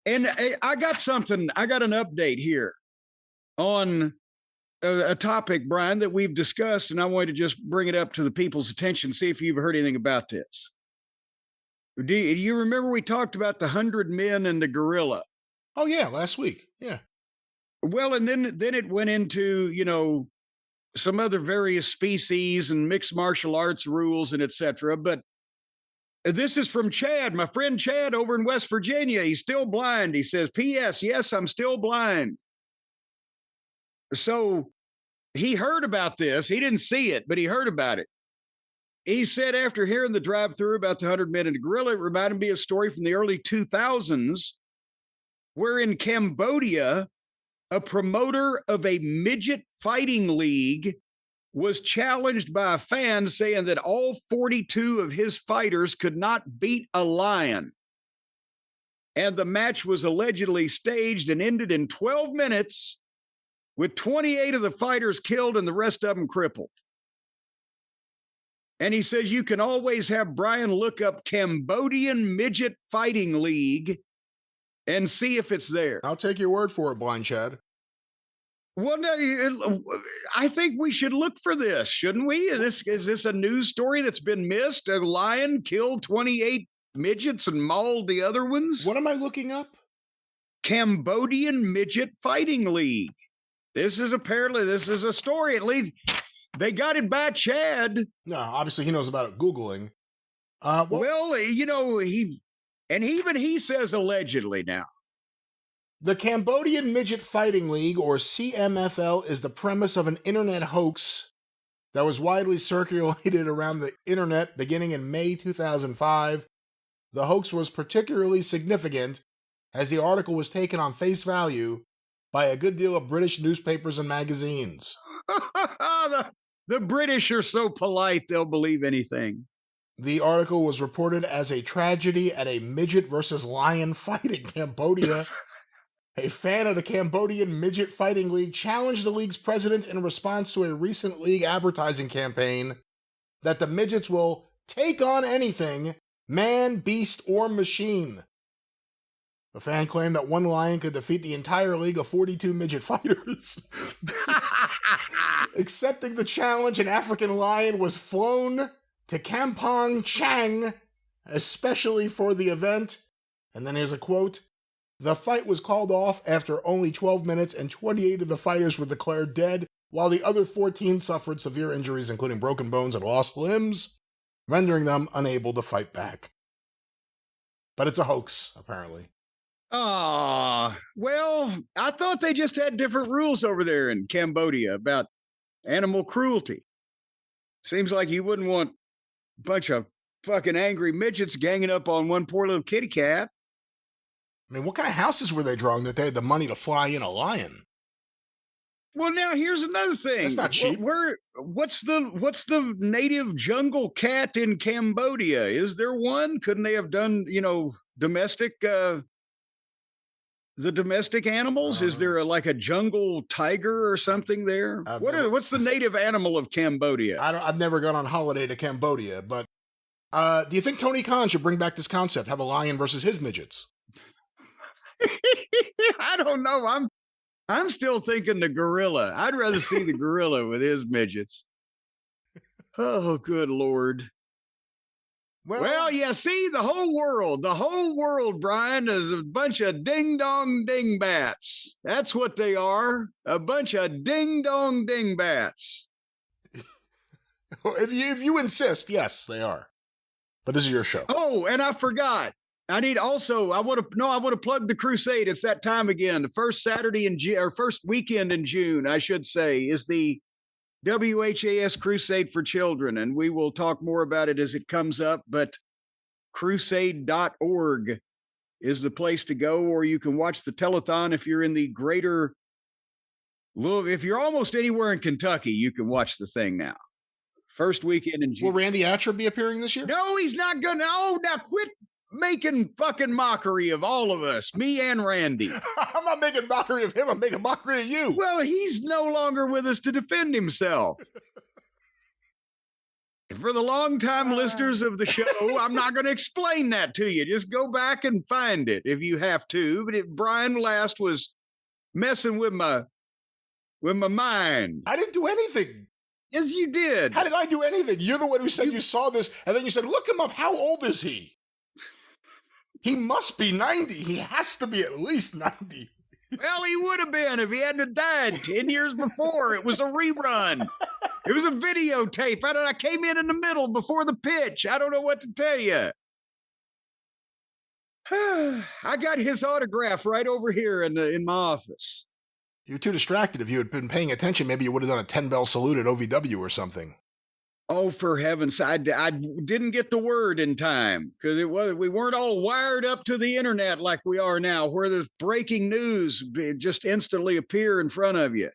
And I got something. I got an update here on a topic, Brian, that we've discussed, and I wanted to just bring it up to the people's attention, see if you've heard anything about this. Do you remember we talked about the 100 men and the gorilla? Oh, yeah, last week. Yeah. Well, and then it went into, some other various species and mixed martial arts rules and etc. But this is from Chad, my friend Chad over in West Virginia. He's still blind. He says, P.S. Yes, I'm still blind. So he heard about this. He didn't see it, but he heard about it. He said after hearing the drive-through about the 100 men and the gorilla, it reminded me of a story from the early 2000s where in Cambodia, a promoter of a midget fighting league was challenged by a fan saying that all 42 of his fighters could not beat a lion. And the match was allegedly staged and ended in 12 minutes with 28 of the fighters killed and the rest of them crippled. And he says you can always have Brian look up Cambodian Midget Fighting League and see if it's there. I'll take your word for it, Blind Chad. Well, no, I think we should look for this, shouldn't we? Is this a news story that's been missed? A lion killed 28 midgets and mauled the other ones? What am I looking up? Cambodian Midget Fighting League. This is a story. At least they got it by Chad. No, obviously he knows about it. Googling. Well, he says allegedly now. The Cambodian Midget Fighting League, or CMFL, is the premise of an internet hoax that was widely circulated around the internet beginning in May 2005. The hoax was particularly significant as the article was taken on face value by a good deal of British newspapers and magazines. The British are so polite, they'll believe anything. The article was reported as a tragedy at a midget versus lion fight in Cambodia. A fan of the Cambodian Midget Fighting League challenged the league's president in response to a recent league advertising campaign that the midgets will take on anything, man, beast, or machine. The fan claimed that one lion could defeat the entire league of 42 midget fighters. Accepting the challenge, an African lion was flown to Kampong Chang, especially for the event. And then here's a quote. The fight was called off after only 12 minutes and 28 of the fighters were declared dead, while the other 14 suffered severe injuries, including broken bones and lost limbs, rendering them unable to fight back. But it's a hoax, apparently. Well, I thought they just had different rules over there in Cambodia about animal cruelty. Seems like you wouldn't want a bunch of fucking angry midgets ganging up on one poor little kitty cat. I mean, what kind of houses were they drawing that they had the money to fly in a lion? Well, now here's another thing. That's not cheap. What's the native jungle cat in Cambodia? Is there one? Couldn't they have done, domestic the domestic animals? Is there like a jungle tiger or something there? What's the native animal of Cambodia? I've never gone on holiday to Cambodia, but do you think Tony Khan should bring back this concept, have a lion versus his midgets? I don't know. I'm still thinking the gorilla. I'd rather see the gorilla with his midgets. Oh, good Lord. Well, yeah, see, the whole world, Brian, is a bunch of ding-dong dingbats. That's what they are, a bunch of ding-dong dingbats. If you insist, yes, they are. But this is your show. Oh, and I forgot. I want to plug the crusade. It's that time again. The first Saturday in June, or first weekend in June, I should say, is the WHAS Crusade for Children. And we will talk more about it as it comes up, but crusade.org is the place to go, or you can watch the telethon if you're in the greater Louisville. If you're almost anywhere in Kentucky, you can watch the thing now. First weekend in June. Will Randy Atcher be appearing this year? No, he's not going to. Oh, now quit making fucking mockery of all of us, me and Randy. I'm not making mockery of him. I'm making mockery of you. Well, he's no longer with us to defend himself. For the longtime listeners of the show, I'm not going to explain that to you. Just go back and find it if you have to. But Brian Last was messing with my mind. I didn't do anything. Yes, you did. How did I do anything? You're the one who said you saw this, and then you said, look him up. How old is he? He must be 90. He has to be at least 90. Well, he would have been if he hadn't died 10 years before. It was a rerun. It was a videotape. I came in the middle before the pitch. I don't know what to tell you. I got his autograph right over here in my office. You're too distracted. If you had been paying attention, maybe you would have done a 10-bell salute at OVW or something. Oh, for heaven's sake. I didn't get the word in time because we weren't all wired up to the internet like we are now, where there's breaking news just instantly appear in front of you.